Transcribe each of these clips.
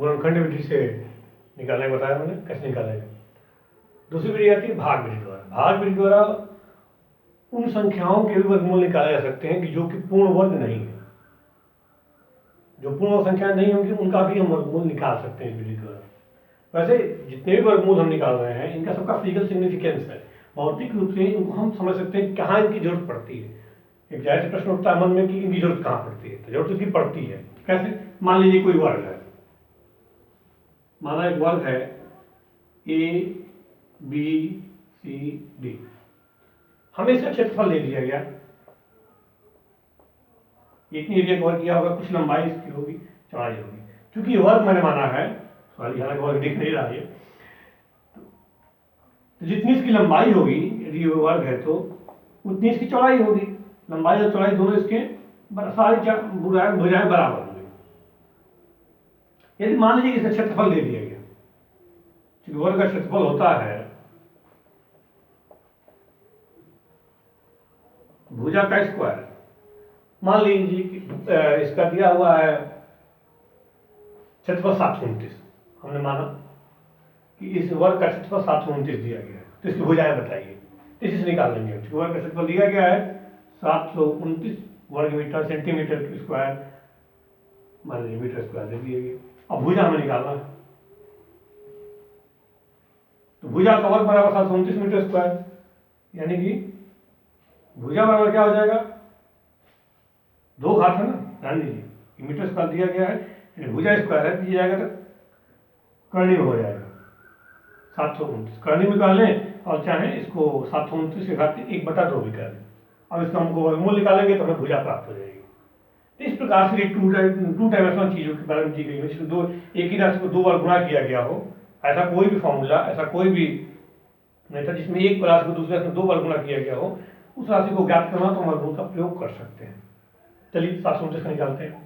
गुणनखंड विधि से निकालने को बताया मैंने, कैसे निकालेंगे। दूसरी विधि आती है भाग विधि द्वारा। भाग विधि द्वारा उन संख्याओं के भी वर्गमूल निकाले जा सकते हैं कि जो कि पूर्ण वर्ग नहीं है। जो पूर्ण संख्या नहीं होंगी उनका भी हम वर्गमूल निकाल सकते हैं इस विधि द्वारा। वैसे जितने भी वर्गमूल हम निकाल रहे हैं इनका सबका फिजिकल सिग्निफिकेंस है, भौतिक रूप से इनको हम समझ सकते हैं कहाँ इनकी जरूरत पड़ती है। एक जाहिर से प्रश्न उठता है मन में कि इनकी जरूरत कहाँ पड़ती है, तो जरूरत इसकी पड़ती है। कैसे? मान लीजिए कोई वर्ग है, माना एक वर्ग है ए बी सी डी, हमें इसका क्षेत्रफल ले लिया गया, इतनी एरिया कवर किया होगा, कुछ लंबाई इसकी होगी, चौड़ाई होगी। क्योंकि वर्ग मैंने माना है, सॉरी हालांकि वर्ग दिख नहीं रहा है, तो जितनी इसकी लंबाई होगी यदि वर्ग है तो उतनी इसकी चौड़ाई होगी। लंबाई और चौड़ाई दोनों इसके सारी भुजाएं बराबर होंगी। यदि मान लीजिए इसका क्षेत्रफल ले लिया गया, क्योंकि वर्ग का क्षेत्रफल होता है भुजा का स्क्वायर। मान लीजिए कि इसका दिया हुआ है क्षेत्रफल 729, हमने माना कि इस वर्ग का क्षेत्रफल 729 दिया गया है, तो इसकी भुजाएं बताइए, इसी से निकाल लेंगे। वर्ग का क्षेत्रफल दिया गया है 729 वर्ग मीटर सेंटीमीटर स्क्वायर, मान लीजिए मीटर स्क्वायर दे दिए गए। अब भुजा हमें निकालना है, तो भुजा का वर्ग बराबर 729 मीटर स्क्वायर, यानी कि भुजा बराबर क्या हो जाएगा, 2 घात है ना, ध्यान दीजिए मीटर स्क्वायर दिया गया है, भुजा स्क्वायर है दिया जाएगा तो करणी में हो जाएगा 729। करणी में कर लें और चाहे इसको 729 के घात 1/2 भी कर लें। अब इसका हमको वर्गमूल निकालेंगे तो हमें भुजा प्राप्त हो जाएगी। तो इस प्रकार से टू डायमेंशनल चीज़ों के बारे में दी गई है, जिसमें एक ही राशि को 2 बार गुणा किया गया हो, ऐसा कोई भी फॉर्मूला, ऐसा कोई भी मेथड जिसमें एक राशि को दूसरे राशि में 2 बार गुणा किया गया हो, उस राशि को ज्ञात करना तो हम वर्गमूल का प्रयोग कर सकते हैं। चलिए 729 का निकालते हैं।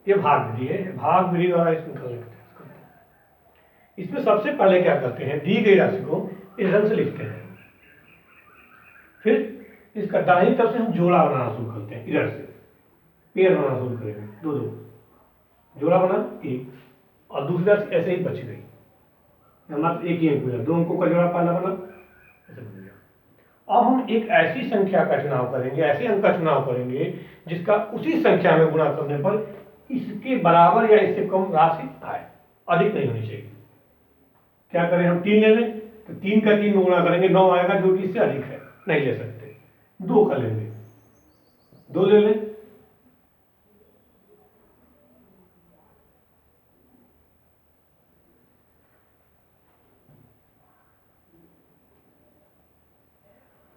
ये भाग विधि है, भाग विधि द्वारा इसको निकालने का प्रयास करते हैं। इसमें सबसे पहले क्या करते हैं, दी गई राशि को इस ढंग से लिखते हैं, फिर इसका दाहिनी तरफ से हम जोड़ा बनाना शुरू करते हैं, इधर से पेयर बनाना शुरू करेंगे, 2-2 जोड़ा बना 1, और दूसरी राशि ऐसे ही बच गई, मात्र एक ही अंक मिला, 2 अंकों का जोड़ा पहला बना, ऐसे बन गया। अब हम एक ऐसी संख्या का चुनाव करेंगे, ऐसे अंक का चुनाव करेंगे जिसका उसी संख्या में गुणा करने पर इसके बराबर या इससे कम राशि आए, अधिक नहीं होनी चाहिए। क्या करें, हम 3 ले लें तो 3 का 3 में गुणा करेंगे 9 आएगा, जो कि इससे अधिक है, नहीं ले सकते। 2 का लेंगे, 2 ले लें,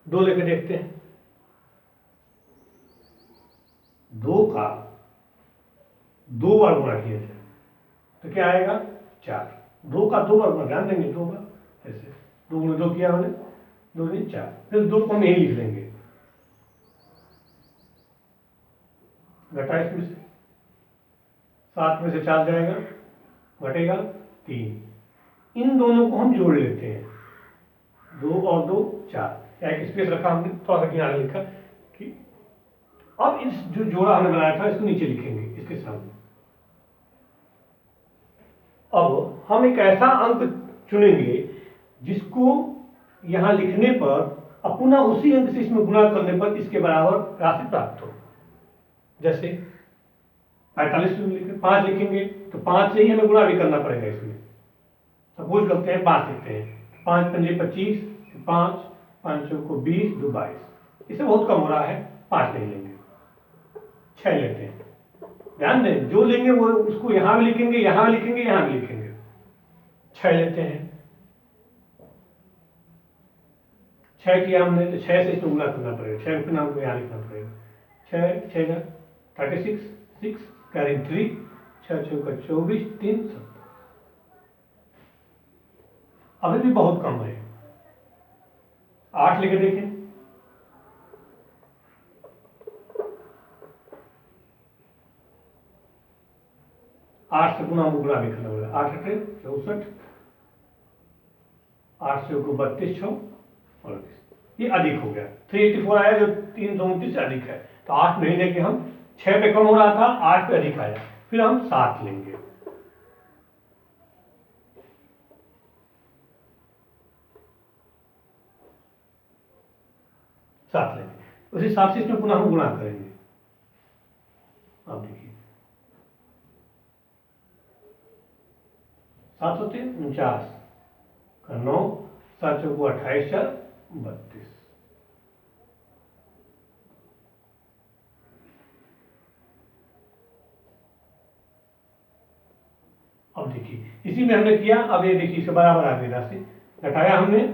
दो लेकर देखते हैं, 2 का 2 बार गुणा किया जाए तो क्या आएगा 4। 2 का 2 बार गुणा, ध्यान देंगे 2 बार, ऐसे 2 गुणा 2 किया हमने, 2 नहीं 4, फिर 2 को हम यही लिख लेंगे, घटा इसमें से 7 में से 4 जाएगा, घटेगा 3। इन दोनों को हम जोड़ लेते हैं, 2 और 2 4, एक स्पेस रखा हमने, थोड़ा सा किनारे लिखा कि अब इस जो जोड़ा हमने बनाया था इसको नीचे लिखेंगे इसके सामने। अब हम एक ऐसा अंक चुनेंगे जिसको यहां लिखने पर पुनः उसी अंक से इसमें गुणा करने पर इसके बराबर राशि प्राप्त हो। जैसे 45 लिखेंगे, 5 लिखेंगे तो 5 से ही हमें गुणा भी करना पड़ेगा इसमें। सपोज करते हैं 5 लिखते हैं, 5 पंजे 25, 5 5 को 20, 2 22, इससे बहुत कम हो रहा है, 5 नहीं लेंगे, 6 लेते हैं। ध्यान दें जो लेंगे वो उसको यहां भी लिखेंगे, यहां भी लिखेंगे, यहां भी लिखेंगे। 6 लेते हैं, 6 किया हमने तो 6 से इसको गुणा करना पड़ेगा, 6 के नाम को यहाँ लिखना पड़ेगा, 6 6 36, 6 कैरिंग 3, 6 6 का 24, 3 7। अभी भी बहुत कम है, 8 लेके देखें, 8 से गुणा भी करना पड़ेगा, 8 8 64, 8 से 32 6 38। ये अधिक हो गया, 384 आया जो 329 से अधिक है, तो 8 नहीं लेंगे हम, 6 पे कम हो रहा था, 8 पे अधिक आया, फिर हम 7 लेंगे। सात लेंगे, उसी हिसाब से इसमें पुनः हम गुणा करेंगे। अब देखिए 749 का 9, 7 चौको 28, 4 32। अब देखिए इसी में हमने किया, अब ये देखिए इसके बराबर आ गई राशि, घटाया हमने,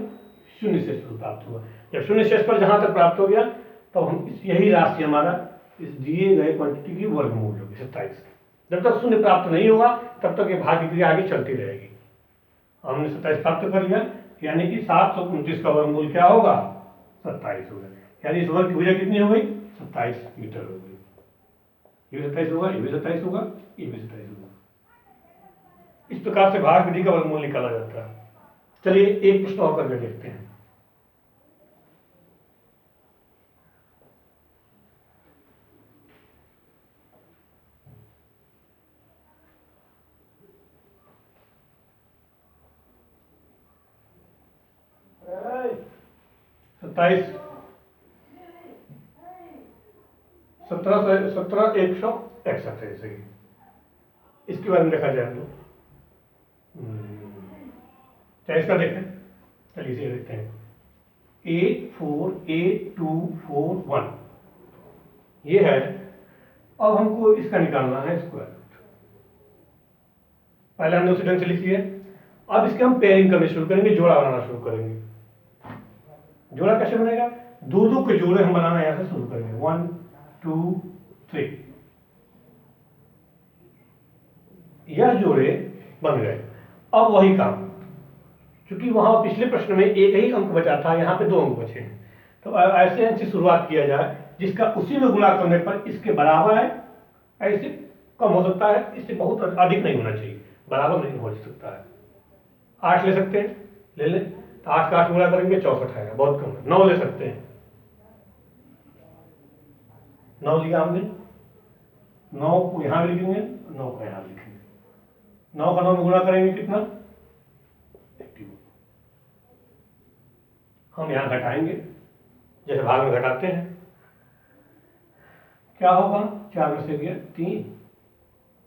शून्य शेष पर प्राप्त हुआ। जब शून्य शेष पर जहां तक प्राप्त हो गया तब हम यही राशि हमारा इस दिए गए क्वांटिटी की वर्गमूल होगी 27। जब तक शून्य प्राप्त नहीं होगा तब तक ये भाग की क्रिया आगे चलती रहेगी। हमने 27 प्राप्त कर लिया, यानी कि 729 का वर्गमूल क्या होगा, 27 होगा। यानी इस वर्ग की भुजा कितनी हो गई, 27 मीटर हो गई। ये भी 27 होगा, ये भी 27 होगा, ये भी 27 होगा। इस प्रकार से भाग विधि का वर्गमूल निकाला जाता है। चलिए एक प्रश्न और करके देखते हैं। सत्ताईस 17,161 है सही। इसके बारे में देखा जाए तो क्या इसका देखें, चलिए इसे देखते हैं। 848241 ये है। अब हमको इसका निकालना है स्क्वायर रूट। पहले हमने उसी ढंग से लिख लिया, अब इसके हम पेयरिंग करने शुरू करेंगे, जोड़ा बनाना शुरू करेंगे। जोड़ा कैसे बनेगा, दो दो के जोड़े हम बनाना यहां से शुरू करेंगे, 1 2 3। यह जोड़े बन गए। अब वही काम, क्योंकि वहां पिछले प्रश्न में एक ही अंक बचा था, यहाँ पे 2 अंक बचे हैं, तो ऐसे अंक से शुरुआत किया जाए जिसका उसी में गुणा करने पर इसके बराबर है। ऐसे कम हो सकता है, इससे बहुत अधिक नहीं होना चाहिए, बराबर नहीं हो सकता है। 8 ले सकते हैं, ले लें, तो 8 का 8 गुणा करेंगे 64 आएगा, बहुत कम है। 9 ले सकते हैं, 9 लिया हमने, 9 को यहां लिखेंगे, 9 को यहां लिखेंगे, 9 का 9 में गुणा करेंगे कितना, 81। हम यहां घटाएंगे जैसे भाग में घटाते हैं, क्या होगा, 4 में से गया 3,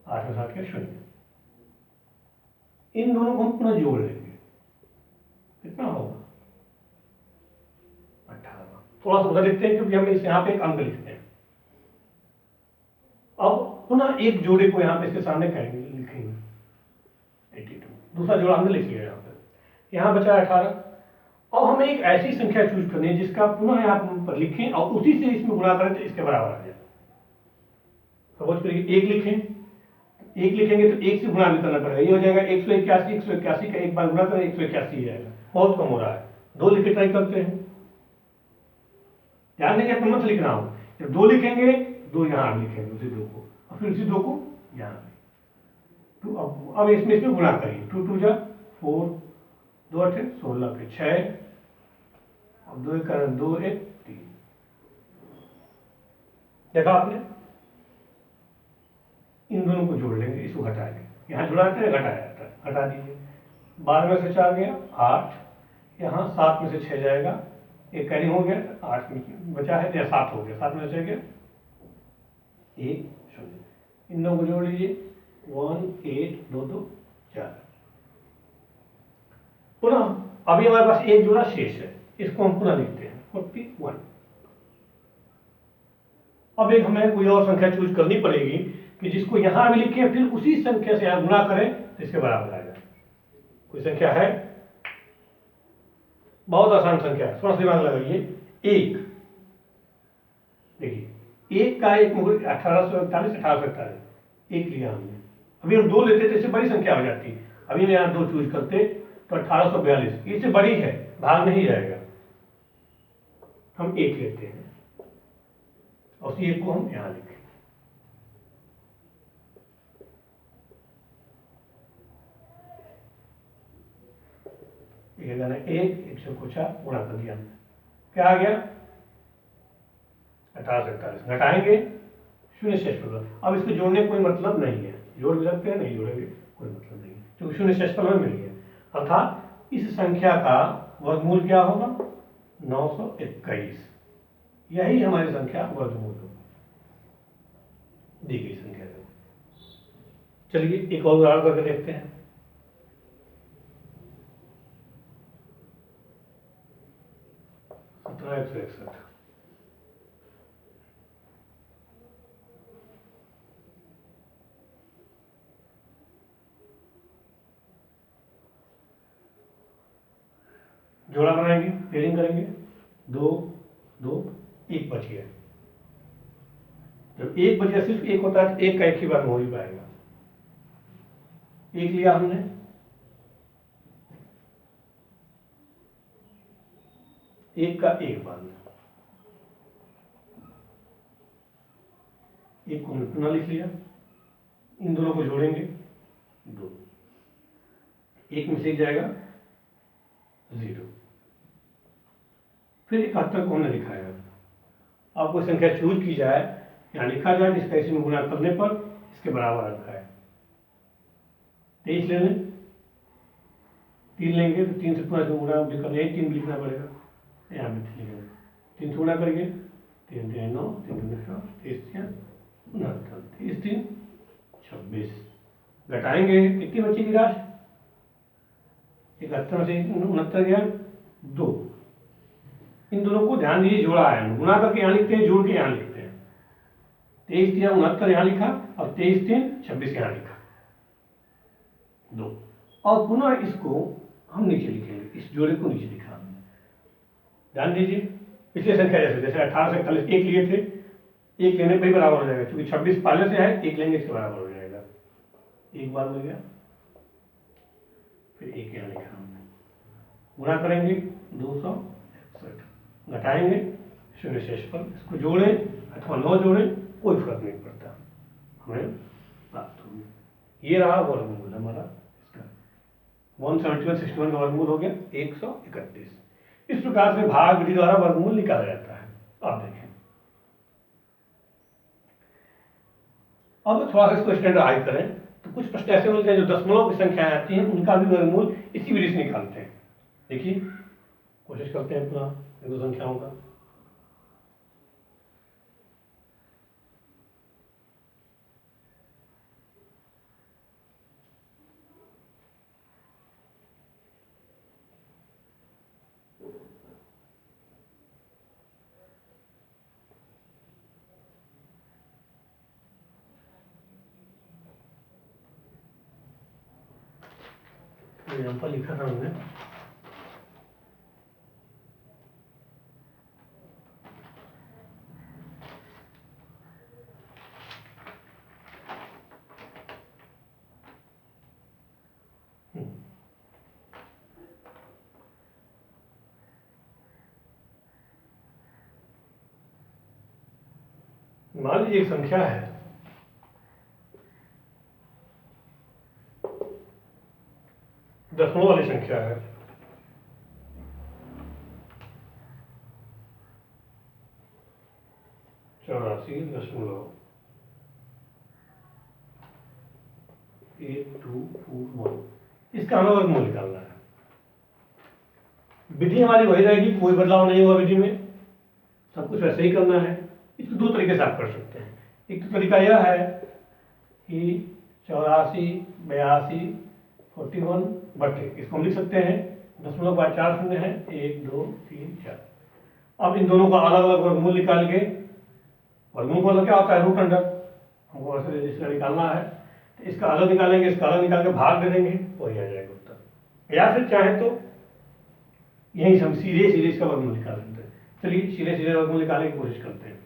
8 में 7 गया 0। इन दोनों को हम पुनः जोड़ लेंगे, कितना होगा 18। थोड़ा सा उधर लिखते हैं क्योंकि हमने यहाँ पे एक अंक लिखते हैं। अब पुनः एक जोड़े को यहाँ पे इसके सामने करेंगे, लिखेंगे 82। दूसरा जोड़ा हमने लिख लिया, यहाँ बचा 18। अब हमें एक ऐसी संख्या चूज करनी है जिसका पुनः यहाँ पर लिखें और उसी से इसमें गुणा करें तो इसके बराबर आ जाए। सपोज करिए 1 लिखें, 1 लिखेंगे तो 1 से गुणा भी करना पड़ेगा, ये हो जाएगा 181। 181 का एक बार गुणा करें 181 जाएगा, बहुत कम हो रहा है। 2 लिखे ट्राई करते हैं, ध्यान देंगे अपना मत लिखना हो, जब 2 लिखेंगे 2 यहाँ लिखेंगे उसी 2 को, और फिर उसी 2 को यहाँ पे। तो अब इसमें गुणा करिए, 2 2 जा 4, 2 8 16 पे 6, अब 2 1 2 1 3। देखा आपने, इन दोनों को जोड़ लेंगे, इसको घटा लेंगे, यहाँ जुड़ाते हैं घटाया जाता है, घटा दीजिए। 12 में से 4 गया 8, यहाँ 7 में से 6 जाएगा, एक कैरी हो गया, 8 में बचा है या 7 हो गया, 7 में से 6 गया 1 0। इन दोनों को जोड़ लीजिए, 1 8 2 2 4। पुनः अभी हमारे पास एक जोड़ा शेष है, इसको हम पुनः लिखते हैं 41। अब एक हमें कोई और संख्या चूज करनी पड़ेगी कि जिसको यहां भी लिखें फिर उसी संख्या से यहां गुणा करें तो इसके बराबर आएगा। कोई संख्या है, बहुत आसान संख्या है, थोड़ा सा दिमाग लगाइए। 1 देखिए, 1 का 1 1841 1841 1 लिया हमने। अभी हम 2 लेते तो इससे बड़ी संख्या हो जाती, अभी हम यहाँ 2 चूज करते तो 1842, इससे बड़ी है, भाग नहीं जाएगा। हम 1 लेते हैं और उसी 1 को हम यहाँ लिखें, एक 1 1 से कुछ गुणा कर दिया, क्या आ गया 1841, घटाएंगे शून्य शेषफल। अब इसको जोड़ने कोई मतलब नहीं है, जोड़ भी सकते हैं, नहीं जोड़ेंगे कोई मतलब नहीं है, क्योंकि शून्य शेषफल हमें मिल गया। अर्थात इस संख्या का वर्गमूल क्या होगा 921, यही हमारी संख्या वर्गमूल होगी दी गई संख्या का। चलिए एक और उदाहरण करके देखते हैं। सत्रह 161, जोड़ा बनाएंगे, पेयरिंग करेंगे, 2 2 1 बच गया। जब 1 बच गया, सिर्फ 1 होता है तो 1 का एक ही बार में हो ही पाएगा। 1 लिया हमने, 1 का एक बार में, 1 को हमने पुनः लिख लिया, इन दोनों को जोड़ेंगे 2, 1 में से एक जाएगा 0, फिर 71 को हमने लिखा है। अब कोई संख्या चूज की जाए, यहाँ लिखा जाए जिसका इसी में गुणा करने पर इसके बराबर अंक है। 23 ले लें, 3 लेंगे तो 3 से पूरा गुणा भी करना है, 3 भी लिखना पड़ेगा, यहाँ भी 3 लेंगे, 3 से गुणा करेंगे, 3 3 9, 3 3 9, 23 69, 23 3 26, घटाएंगे कितनी बचेगी राशि, 71 से 69 गया 2। इन दोनों को ध्यान दीजिए, जोड़ा है, गुणा करके यहाँ लिखते हैं, जोड़ के यहाँ लिखते हैं। 23 3 69 यहाँ लिखा और 23 3 26 यहाँ लिखा 2, और पुनः इसको हम नीचे लिखेंगे, इस जोड़े को नीचे लिखा हमने। ध्यान दीजिए, पिछले संख्या जैसे 18 से 41 1 लिए थे, 1 लेने पर ही बराबर हो जाएगा, क्योंकि 26 पहले से है, 1 लेंगे इसके बराबर हो जाएगा। एक बार हो गया, फिर 1 यहाँ लिखा हमने, गुणा करेंगे 261, घटाएंगे शून्य शेषफल, इसको जोड़ें अथवा न जोड़ें कोई फर्क नहीं पड़ता, हमें प्राप्त होगी। ये रहा वर्गमूल हमारा, इसका 171/61 का वर्गमूल हो गया 131। इस प्रकार से भाग विधि द्वारा वर्गमूल निकाला जाता है। अब देखें, अब थोड़ा सा इसको स्टैंडर्डाइज करें तो कुछ प्रश्न ऐसे मिलते हैं जो दशमलव की संख्याएं आती हैं, उनका भी वर्गमूल इसी विधि से निकालते हैं। देखिए, कोशिश करते हैं पुनः इन दो संख्याओं का। एग्जाम्पल लिखा था हमने, मान लीजिए एक संख्या है, दशमलव वाली संख्या है, चौरासी दशमलव 8241, इसका हमें वर्गमूल निकालना है। विधि हमारी वही रहेगी, कोई बदलाव नहीं होगा विधि में, सब कुछ वैसे ही करना है। इसको दो तरीके से आप कर सकते हैं। एक तो तरीका यह है कि 84 82 41 बटे, इसको हम लिख सकते हैं दशमलव बाद 4 शून्य है, 1 2 3 4। अब इन दोनों का अलग अलग वर्गमूल निकाल के, वर्गमूल का क्या होता है रूट अंडर, हमको वैसे रजिस्टर निकालना है, तो इसका अलग निकालेंगे, इसका अलग निकाल के भाग दे देंगे, वही आ जाएगा उत्तर। या फिर चाहें तो यहीं से हम सीधे सीधे इसका वर्गमूल निकाल लेते हैं। चलिए सीधे सीधे वर्गमूल निकालने की कोशिश करते हैं।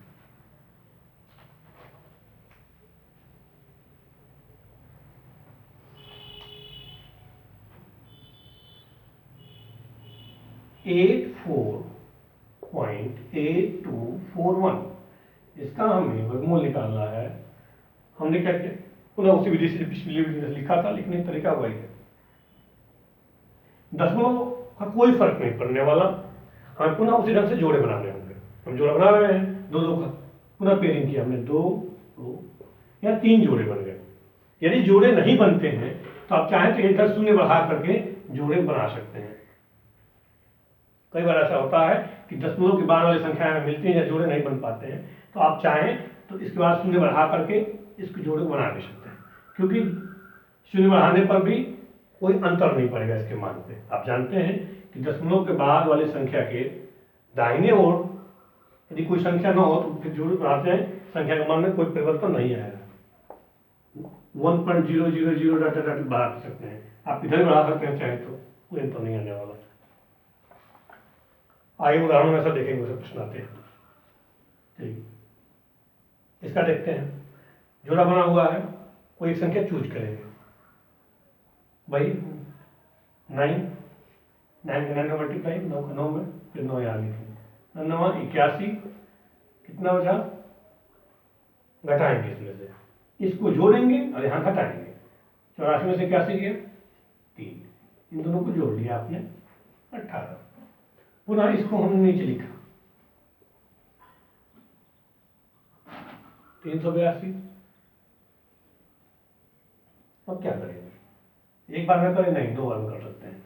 $84.8241, इसका हमें वर्गमूल निकालना है। हमने क्या किया, पुनः उसी विधि से पिछली विधि से लिखा था, लिखने का तरीका वही है। दशमलव का कोई फर्क नहीं पड़ने वाला, हमें पुनः उसी ढंग से जोड़े बनाने होंगे। हम जोड़ा बना रहे हैं, दो दो का पुनः पेयरिंग किया हमने, दो दो या 3 जोड़े बन गए। यदि जोड़े नहीं बनते हैं तो आप चाहें तो इधर शून्य बढ़ा करके जोड़े बना सकते हैं। कई बार ऐसा होता है कि दशमलव के बाद वाली संख्याएं हमें मिलती हैं या जोड़े नहीं बन पाते हैं, तो आप चाहें तो इसके बाद शून्य बढ़ा करके इसके जोड़े को बना भी सकते हैं, क्योंकि शून्य बढ़ाने पर भी कोई अंतर नहीं पड़ेगा इसके मान पे। आप जानते हैं कि दशमलव के बाद वाली संख्या के दाहिने ओर यदि कोई संख्या न हो तो फिर जोड़े बढ़ाते हैं, संख्या के मान में कोई परिवर्तन नहीं आएगा। 1.000 डाटा बढ़ा सकते हैं, आप इधर बढ़ा सकते हैं चाहे तो, कोई अंतर नहीं आने वाला। आगे उदाहरण में ऐसा देखेंगे, सब प्रश्न आते हैं। ठीक, इसका देखते हैं। जोड़ा बना हुआ है, कोई एक संख्या चूज करेंगे भाई, 9 के 9 का मल्टीप्लाई 9 का 9 में, फिर 9 यहाँ लिखेंगे, 9 81, कितना बचा, घटाएंगे इसमें से, इसको जोड़ेंगे और यहाँ घटाएंगे। 84 में से 81 गया 3, इन दोनों को जोड़ लिया आपने 18। पुनः इसको हमने नीचे लिखा 382। अब क्या करेंगे, एक बार में करें नहीं, 2 बार में कर सकते हैं।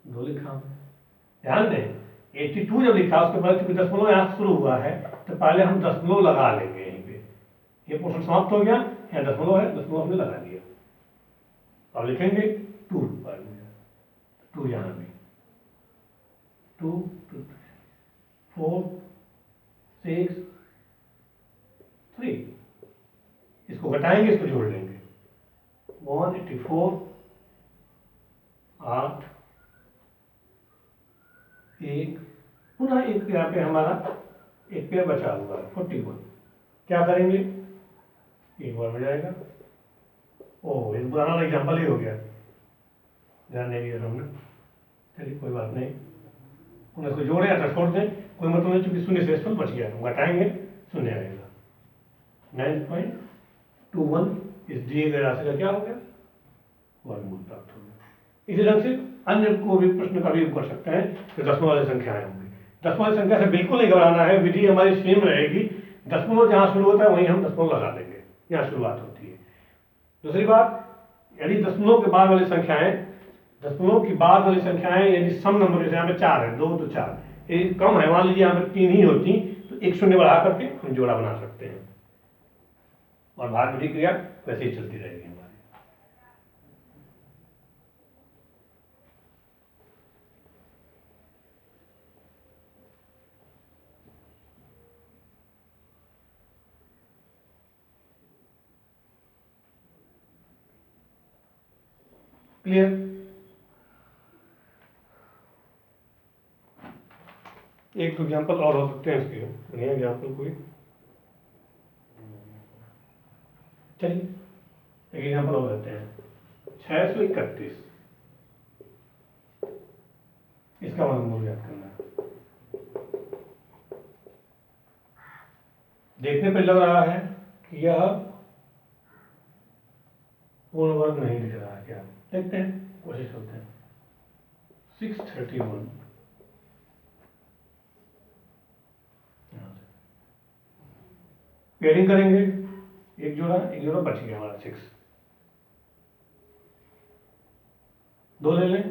2 लिखा, ध्यान दें 82 जब लिखा उसके बाद चूंकि दशमलव यहाँ से शुरू हुआ है तो पहले हम दशमलव लगा लेंगे यहीं पे, ये पोर्शन समाप्त हो गया, यहाँ दशमलव है, दशमलव हमने लगा दिया। अब लिखेंगे 2 पर 2 यहाँ भी 2 2 4 6 3, इसको घटाएंगे, इसको जोड़ लेंगे 184 8 1, पुनः एक यहाँ पे हमारा एक पेयर बचा हुआ है 41। क्या करेंगे, एक बार हो जाएगा। ओह, एक पुराना एग्जाम्पल ही हो गया, ध्यान नहीं दिया हमने, चलिए कोई बात नहीं। पुनः इसको जोड़े या छोड़ दें, कोई मतलब नहीं, चूंकि शून्य से बच गया, हम घटाएंगे शून्य आएगा। 9.21 इस दिए गए राशि का क्या हो गया, वर्गमूल प्राप्त हो गया। इसी ढंग से अन्य को भी प्रश्न का भी कर सकते हैं जो दशमलव वाली संख्याएं होंगी। दशमलव वाली संख्या से बिल्कुल नहीं घबराना है, विधि हमारी सेम रहेगी। दशमलव जहाँ शुरू होता है वहीं हम दशमलव लगा देंगे, यहाँ शुरुआत होती है। दूसरी बात, यदि दशमलव के बाद वाली संख्याएं, दशमलव की बाद वाली संख्याएं यदि सम नंबर, जैसे यहाँ पे 4 है, 2 तो 4, यदि कम है, मान लीजिए यहाँ पे 3 ही होती तो एक शून्य बढ़ा करके हम जोड़ा बना सकते हैं, और भाग विधि क्रिया वैसे ही चलती रहेगी हमारी। क्लियर? एक तो एग्जाम्पल और हो सकते हैं इसके, बढ़िया एग्जाम्पल कोई, चलिए एक एग्जाम्पल और लेते हैं। 631, इसका वर्गमूल ज्ञात करना है। देखने पे लग रहा है कि यह पूर्ण वर्ग नहीं दिख रहा है, क्या देखते हैं, कोशिश करते हैं। 631 पेयरिंग करेंगे, एक जोड़ा बच गया हमारा 6, 2 ले लें,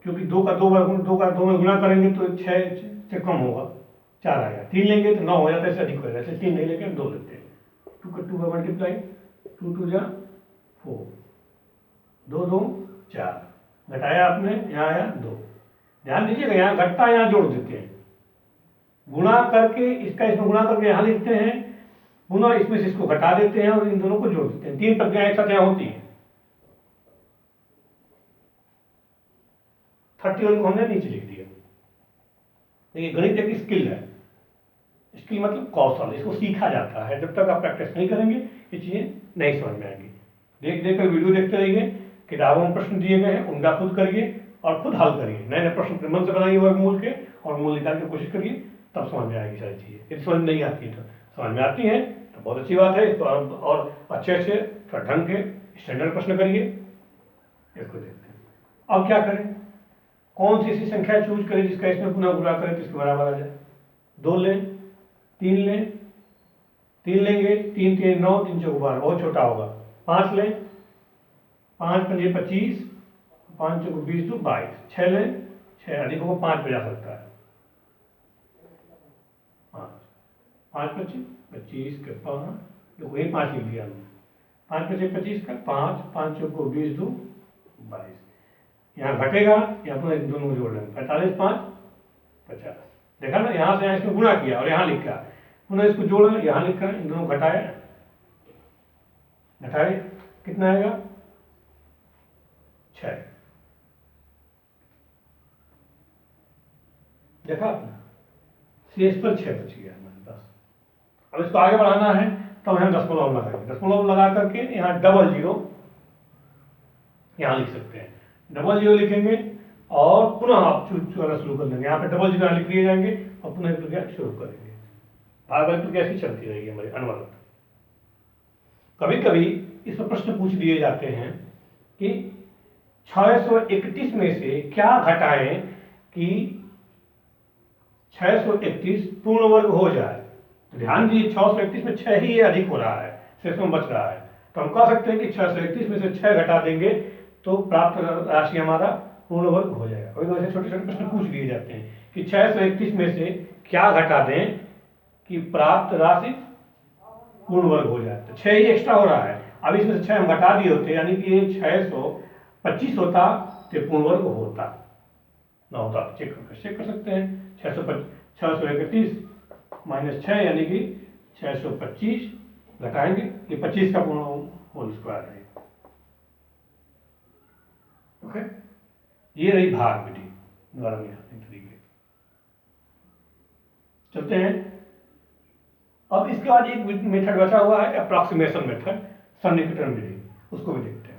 क्योंकि 2 का 2 में गुणा करेंगे तो 6 से कम होगा, 4 आएगा। 3 लेंगे तो 9 हो जाता है, इससे अधिक हो जाएगा, इसलिए 3 नहीं लेके 2 लेते हैं। 2 का 2 का मल्टीप्लाई, 2 2 जा 4, 2 2 4, घटाया आपने, यहाँ आया 2। ध्यान दीजिएगा, यहाँ घटता है, यहाँ जोड़ देते हैं, गुणा करके इसका इसमें गुणा करके यहाँ लिखते हैं, पुनः इसमें से इसको घटा देते हैं और इन दोनों को जोड़ देते हैं। 3 प्रक्रियाएं एक साथ यहाँ होती है। 31 को हमने नीचे लिख दिया। देखिए, गणित एक स्किल है, स्किल मतलब कौशल, इसको सीखा जाता है। जब तक आप प्रैक्टिस नहीं करेंगे ये चीजें नहीं समझ में आएंगी। देख देख कर वीडियो देखते रहिए, किताबों में प्रश्न दिए गए हैं उनका खुद करिए और खुद हल करिए। नए नए प्रश्न अपने मन से बनाइए वर्गमूल के और मूल निकालने की कोशिश करिए, तब समझ में आएगी सारी चीजें। यदि समझ नहीं आती है तो समझ में आती है तो बहुत अच्छी बात है, इसको और अच्छे से थोड़ा ढंग के स्टैंडर्ड प्रश्न करिए। इसको देखते हैं अब क्या करें। कौन सी ऐसी संख्या चूज करें जिसका इसमें पुनः गुणा करें तो इसके बराबर आ जाए। 2 लें, 3 लें, 3 लेंगे, 3 3 9, 3 चौक 12, बहुत छोटा होगा। 5 लें, 5 5 25, 5 चौक 20 2 22। 6 लें, 6 अधिक होगा, 5 पे जा सकता है। 5 5 25 का 5, देखो ये 5 लिख दिया हमने। 5 5 25 का 5, 5 चौक 20 2 22। यहाँ घटेगा, यहाँ पर इन दोनों को जोड़ लेंगे। 45 5 50। देखा ना, यहाँ से यहाँ इसमें गुणा किया और यहाँ लिखा, पुनः इसको जोड़ा, यहाँ लिखा, इन दोनों घटाए, कितना आएगा 6। देखा आपने, शेष पर 6 बच गया हमारे पास। अब इसको आगे बढ़ाना है तब हम दशमलव लगाएंगे। दशमलव लगा करके यहाँ डबल जीरो यहाँ लिख सकते हैं। डबल जीरो लिखेंगे और पुनः आप चुनाना शुरू कर देंगे। यहाँ पे डबल जीरो लिख लिए जाएंगे और पुनः प्रक्रिया शुरू करेंगे। भागाकार प्रक्रिया ऐसी चलती रहेगी हमारी अनवरत। कभी कभी इस पर प्रश्न पूछ दिए जाते हैं कि 631 में से क्या घटाएं कि 631 पूर्ण वर्ग हो जाए। तो ध्यान दीजिए, 631 में 6 ही अधिक हो रहा है, शेष में बच रहा है। तो हम कह सकते हैं कि 631 में से 6 घटा देंगे तो प्राप्त राशि हमारा पूर्ण वर्ग हो जाएगा। कभी कभी छोटे छोटे प्रश्न पूछ दिए जाते हैं कि 631 में से क्या घटा दें कि प्राप्त राशि पूर्ण वर्ग हो जाए। तो 6 ही एक्स्ट्रा हो रहा है, अब इसमें से 6 हम घटा दिए होते, यानी कि ये 625 होता तो पूर्ण वर्ग होता ना होता। चेक कर सकते हैं। 631 माइनस 6 यानी कि 625 घटाएंगे, ये 25 का पूर्ण होल स्क्वायर है। ओके, ये रही भाग विधि द्वारा तरीके। चलते हैं। अब इसके बाद एक मेथड बचा हुआ है, अप्रॉक्सीमेशन मेथड, सन्निकटन विधि, उसको भी देखते हैं।